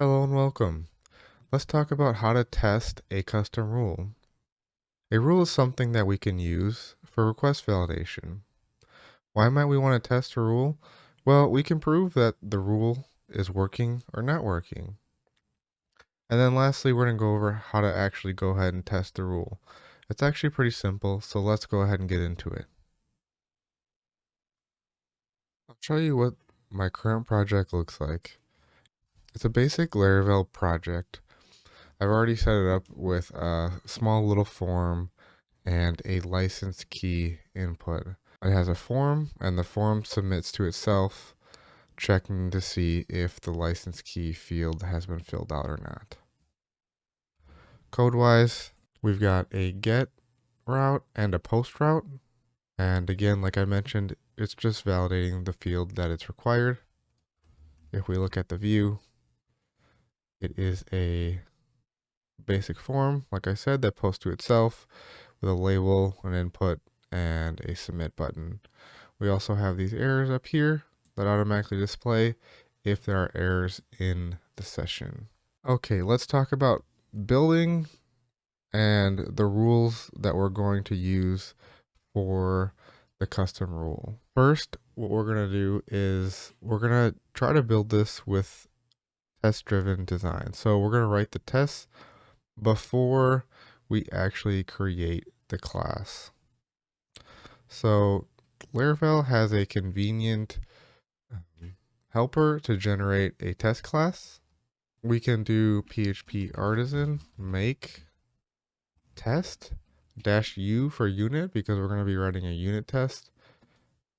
Hello and welcome. Let's talk about how to test a custom rule. A rule is something that we can use for request validation. Why might we want to test a rule? Well, we can prove that the rule is working or not working. And then lastly, we're going to go over how to actually go ahead and test the rule. It's actually pretty simple, so let's go ahead and get into it. I'll show you what my current project looks like. It's a basic Laravel project. I've already set it up with a small little form and a license key input. It has a form, and the form submits to itself, checking to see if the license key field has been filled out or not. Code-wise, we've got a get route and a post route. And again, like I mentioned, it's just validating the field that it's required. If we look at the view, it is a basic form, like I said, that posts to itself with a label, an input, and a submit button. We also have these errors up here that automatically display if there are errors in the session. Okay, let's talk about building and the rules that we're going to use for the custom rule. First, what we're going to do is we're going to try to build this with test-driven design. So we're going to write the tests before we actually create the class. So Laravel has a convenient helper to generate a test class. We can do PHP artisan make test -u for unit because we're going to be writing a unit test.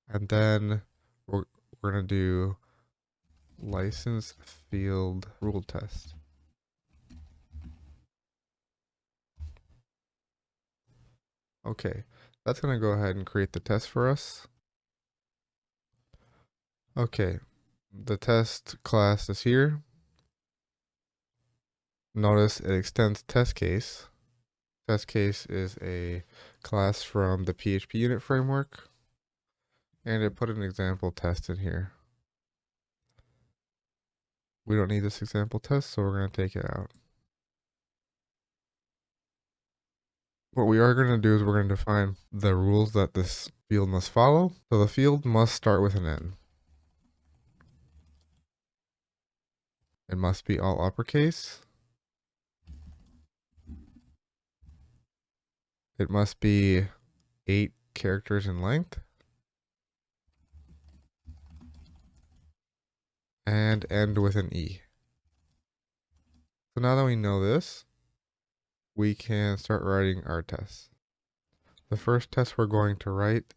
And then we're going to do license field rule test. Okay, that's going to go ahead and create the test for us. Okay, the test class is here. Notice it extends test case. Test case is a class from the PHP unit framework, and it put an example test in here. We don't need this example test, so we're going to take it out. What we are going to do is we're going to define the rules that this field must follow. So the field must start with an N. It must be all uppercase. It must be 8 characters in length. And end with an E. So now that we know this, we can start writing our tests. The first test we're going to write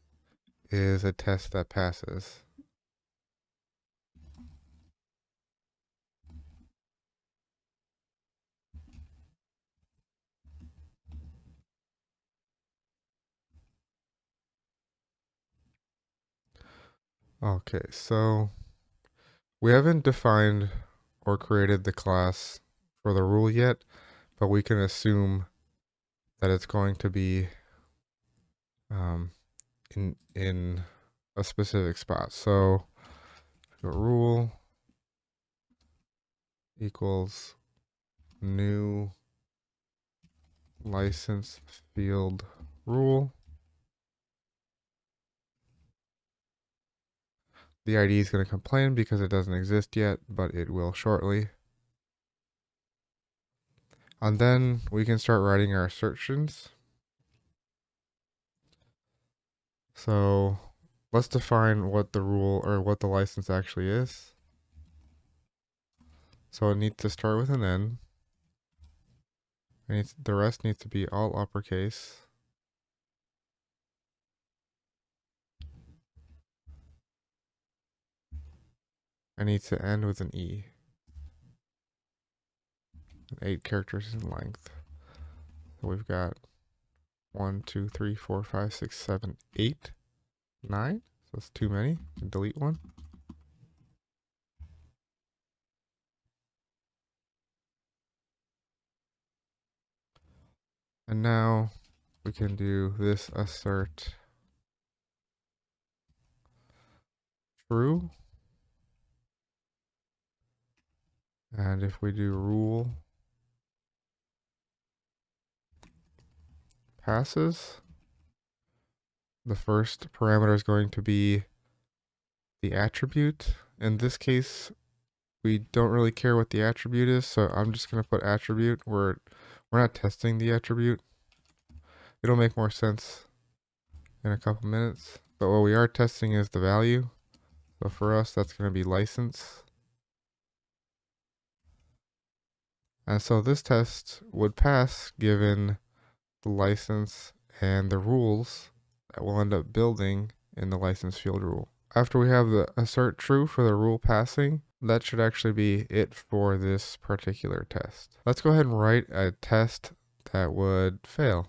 is a test that passes. Okay, so we haven't defined or created the class for the rule yet, but we can assume that it's going to be in a specific spot. So rule equals new license field rule. The ID is going to complain because it doesn't exist yet, but it will shortly. And then we can start writing our assertions. So let's define what the rule or what the license actually is. So it needs to start with an N. And the rest needs to be all uppercase. And needs to end with an E. 8 characters in length. So we've got 1, 2, 3, 4, 5, 6, 7, 8, 9. So that's too many. Delete one. And now we can do this assert true. And if we do rule passes, the first parameter is going to be the attribute. In this case, we don't really care what the attribute is, so I'm just going to put attribute. We're not testing the attribute. It'll make more sense in a couple minutes. But what we are testing is the value. So for us, that's going to be license. And so this test would pass given the license and the rules that we'll end up building in the license field rule. After we have the assert true for the rule passing, that should actually be it for this particular test. Let's go ahead and write a test that would fail.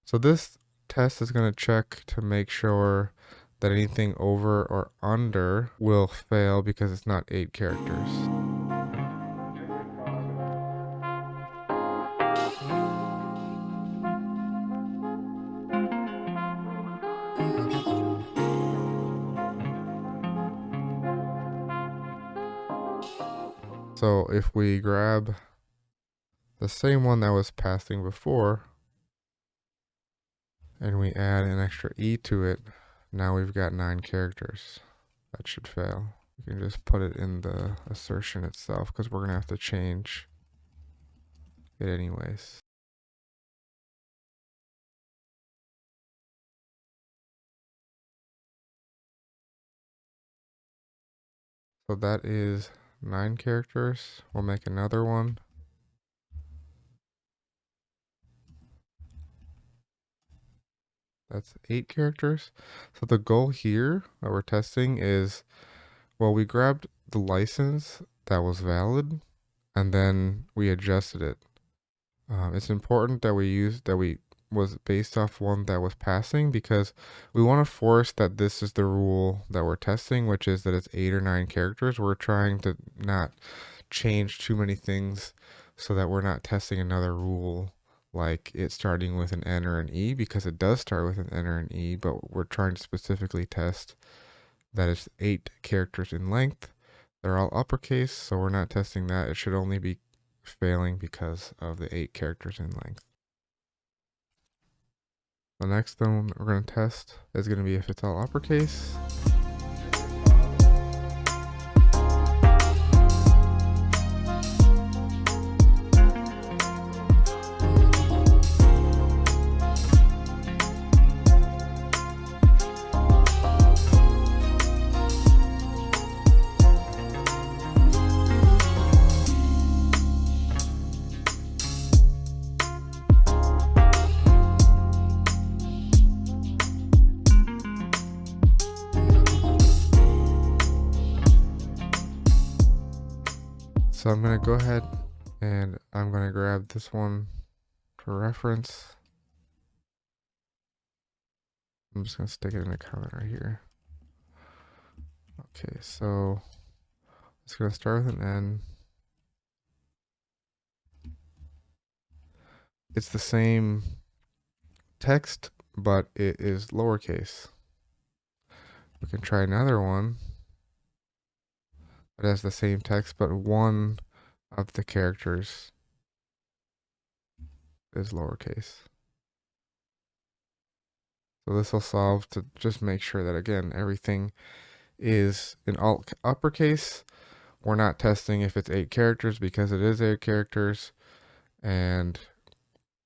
So this test is going to check to make sure that anything over or under will fail because it's not 8 characters. So if we grab the same one that was passing before and we add an extra E to it, now we've got 9 characters. That should fail. You can just put it in the assertion itself because we're going to have to change it anyways. So that is 9 characters. We'll make another one. That's 8 characters. So the goal here that we're testing is, well, we grabbed the license that was valid and then we adjusted it. It's important that we was based off one that was passing because we want to force that this is the rule that we're testing, which is that it's 8 or 9 characters. We're trying to not change too many things so that we're not testing another rule like it starting with an N or an E, because it does start with an N or an E, but we're trying to specifically test that it's 8 characters in length. They're all uppercase, so we're not testing that. It should only be failing because of the 8 characters in length. The next one we're going to test is going to be if it's all uppercase. So I'm going to go ahead and I'm going to grab this one for reference. I'm just going to stick it in a comment right here. Okay, so it's going to start with an N. It's the same text, but it is lowercase. We can try another one. It has the same text, but one of the characters is lowercase. So this will solve to just make sure that, again, everything is in all uppercase. We're not testing if it's 8 characters because it is 8 characters. And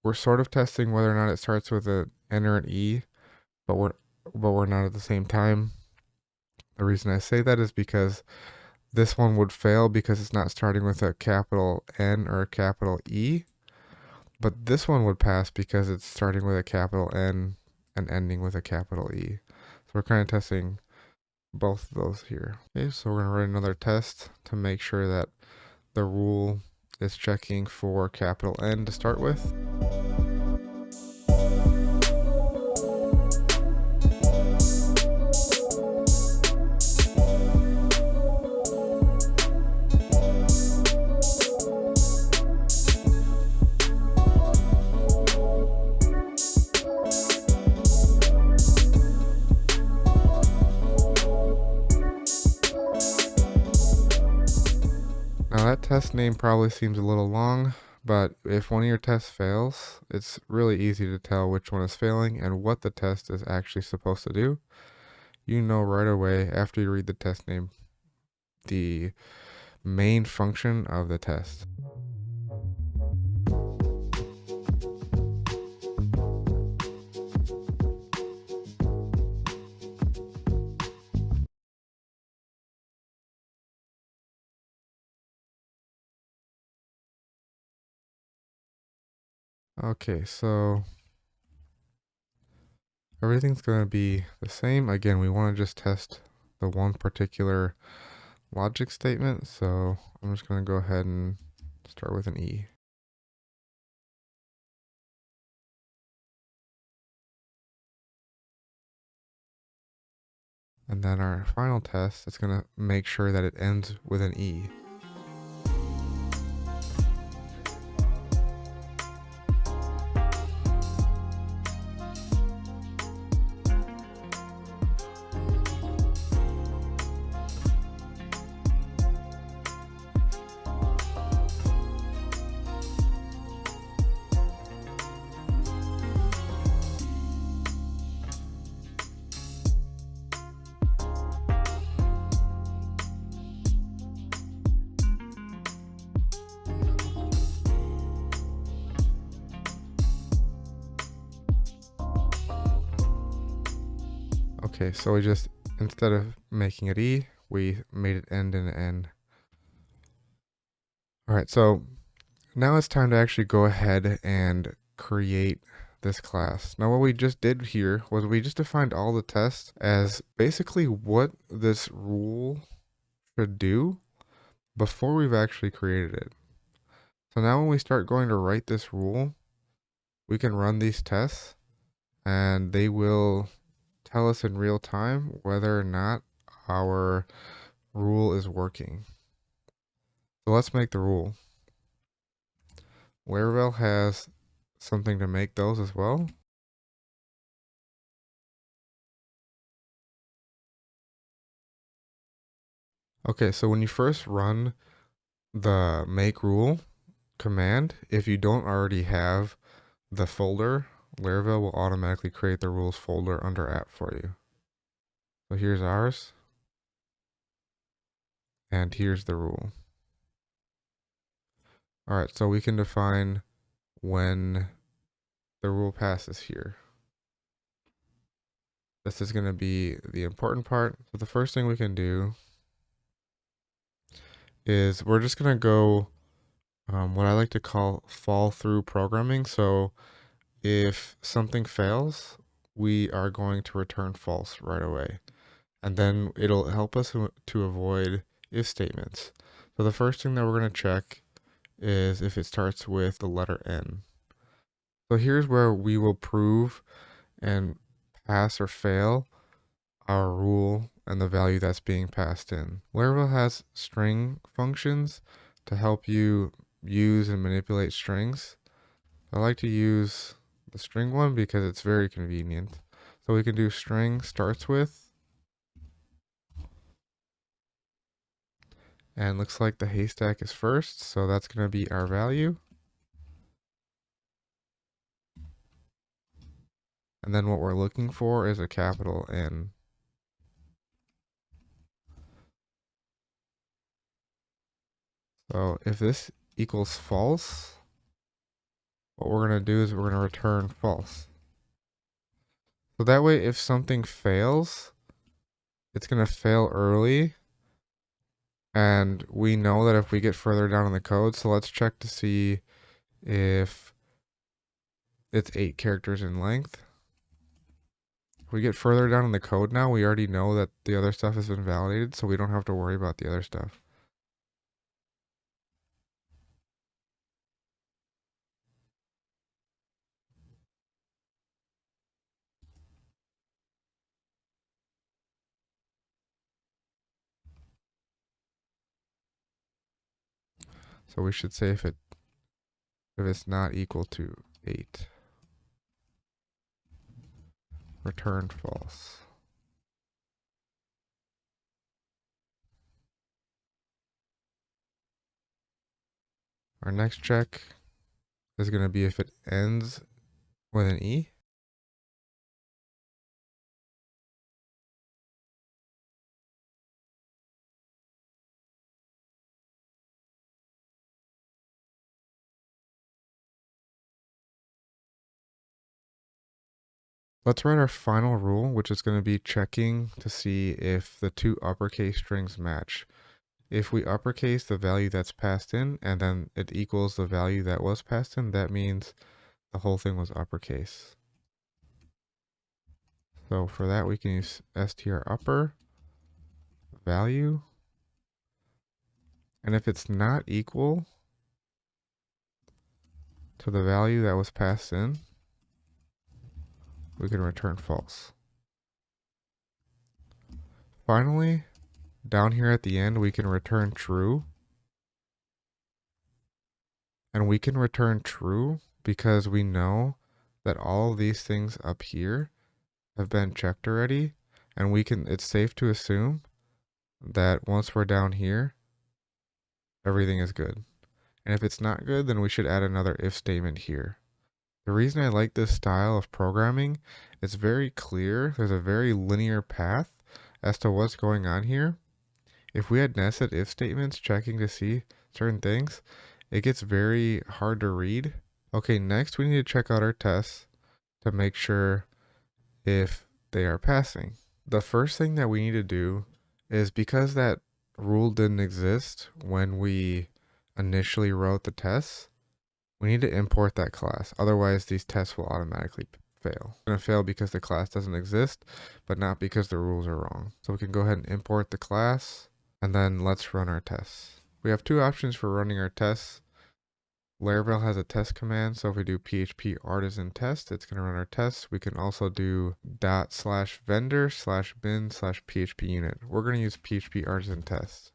we're sort of testing whether or not it starts with an N or an E, but we're not at the same time. The reason I say that is because this one would fail because it's not starting with a capital N or a capital E. But this one would pass because it's starting with a capital N and ending with a capital E. So we're kind of testing both of those here. Okay, so we're going to write another test to make sure that the rule is checking for capital N to start with. Now that test name probably seems a little long, but if one of your tests fails, it's really easy to tell which one is failing and what the test is actually supposed to do. You know right away after you read the test name the main function of the test. Okay, so everything's going to be the same. Again, we want to just test the one particular logic statement. So I'm just going to go ahead and start with an E. And then our final test, it's going to make sure that it ends with an E. Okay, so we just, instead of making it E, we made it end in an N. All right, so now it's time to actually go ahead and create this class. Now what we just did here was we just defined all the tests as basically what this rule should do before we've actually created it. So now when we start going to write this rule, we can run these tests and they will tell us in real time whether or not our rule is working. So let's make the rule. Laravel has something to make those as well. Okay, so when you first run the make rule command, if you don't already have the folder, Laravel will automatically create the rules folder under app for you. So here's ours, and here's the rule. All right, so we can define when the rule passes here. This is going to be the important part. So the first thing we can do is we're just going to go what I like to call fall through programming. So if something fails, we are going to return false right away. And then it'll help us to avoid if statements. So the first thing that we're going to check is if it starts with the letter N. So here's where we will prove and pass or fail our rule and the value that's being passed in. Laravel has string functions to help you use and manipulate strings. I like to use the string one because it's very convenient. So we can do string starts with, and looks like the haystack is first, so that's going to be our value. And then what we're looking for is a capital N. So if this equals false, what we're going to do is we're going to return false. So that way, if something fails, it's going to fail early. And we know that if we get further down in the code, so let's check to see if it's 8 characters in length. If we get further down in the code now, we already know that the other stuff has been validated, so we don't have to worry about the other stuff. So we should say if it's not equal to 8, return false. Our next check is going to be if it ends with an E. Let's write our final rule, which is going to be checking to see if the two uppercase strings match. If we uppercase the value that's passed in and then it equals the value that was passed in, that means the whole thing was uppercase. So for that, we can use str upper value. And if it's not equal to the value that was passed in, we can return false. Finally, down here at the end, we can return true. And we can return true because we know that all of these things up here have been checked already. And it's safe to assume that once we're down here, everything is good. And if it's not good, then we should add another if statement here. The reason I like this style of programming, it's very clear. There's a very linear path as to what's going on here. If we had nested if statements checking to see certain things, it gets very hard to read. Okay, next we need to check out our tests to make sure if they are passing. The first thing that we need to do is, because that rule didn't exist when we initially wrote the tests, we need to import that class. Otherwise, these tests will automatically fail. It's going to fail because the class doesn't exist, but not because the rules are wrong. So we can go ahead and import the class, and then let's run our tests. We have two options for running our tests. Laravel has a test command, so if we do php artisan test, it's going to run our tests. We can also do /vendor/bin/php unit. We're going to use php artisan test.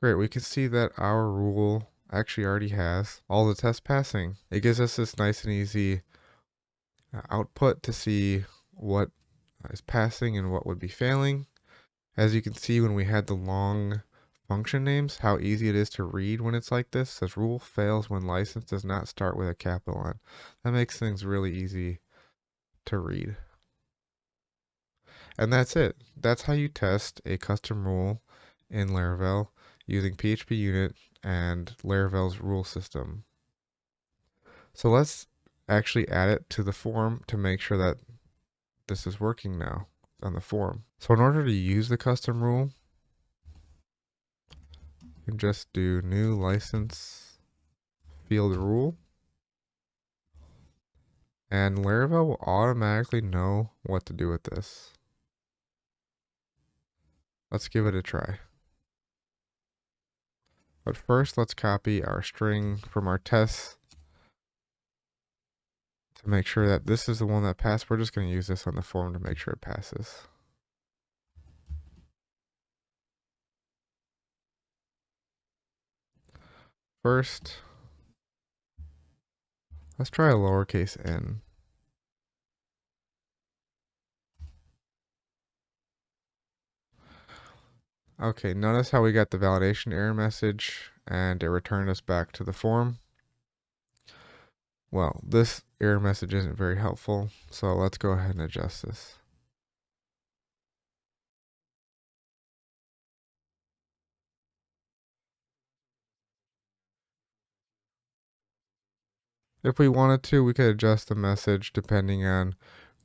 Great, we can see that our rule actually already has all the tests passing. It gives us this nice and easy output to see what is passing and what would be failing. As you can see, when we had the long function names, how easy it is to read when it's like this. It says rule fails when license does not start with a capital N. That makes things really easy to read. And that's it. That's how you test a custom rule in Laravel using PHP unit and Laravel's rule system. So let's actually add it to the form to make sure that this is working now on the form. So in order to use the custom rule, you can just do new license field rule, and Laravel will automatically know what to do with this. Let's give it a try. But first, let's copy our string from our tests to make sure that this is the one that passed. We're just going to use this on the form to make sure it passes. First, let's try a lowercase n. Okay, notice how we got the validation error message and it returned us back to the form. Well, this error message isn't very helpful, so let's go ahead and adjust this. If we wanted to, we could adjust the message depending on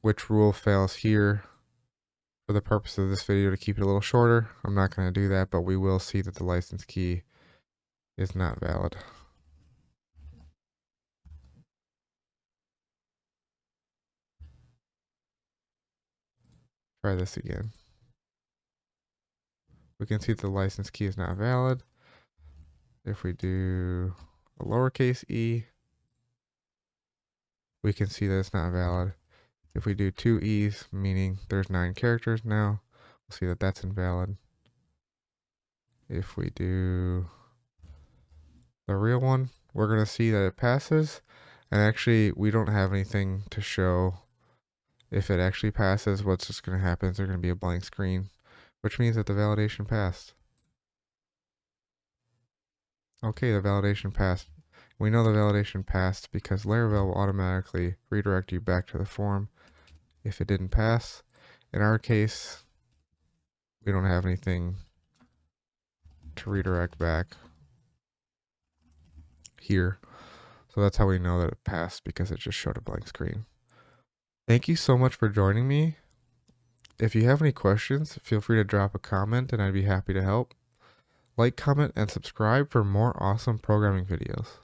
which rule fails here. For the purpose of this video, to keep it a little shorter, I'm not going to do that, but we will see that the license key is not valid. Try this again. We can see that the license key is not valid. If we do a lowercase e, we can see that it's not valid. If we do two e's, meaning there's 9 characters now, we'll see that that's invalid. If we do the real one, we're going to see that it passes. And actually, we don't have anything to show if it actually passes. What's just going to happen is there's going to be a blank screen, which means that the validation passed. Okay, the validation passed. We know the validation passed because Laravel will automatically redirect you back to the form if it didn't pass. In our case, we don't have anything to redirect back here. So that's how we know that it passed, because it just showed a blank screen. Thank you so much for joining me. If you have any questions, feel free to drop a comment and I'd be happy to help. Like, comment, and subscribe for more awesome programming videos.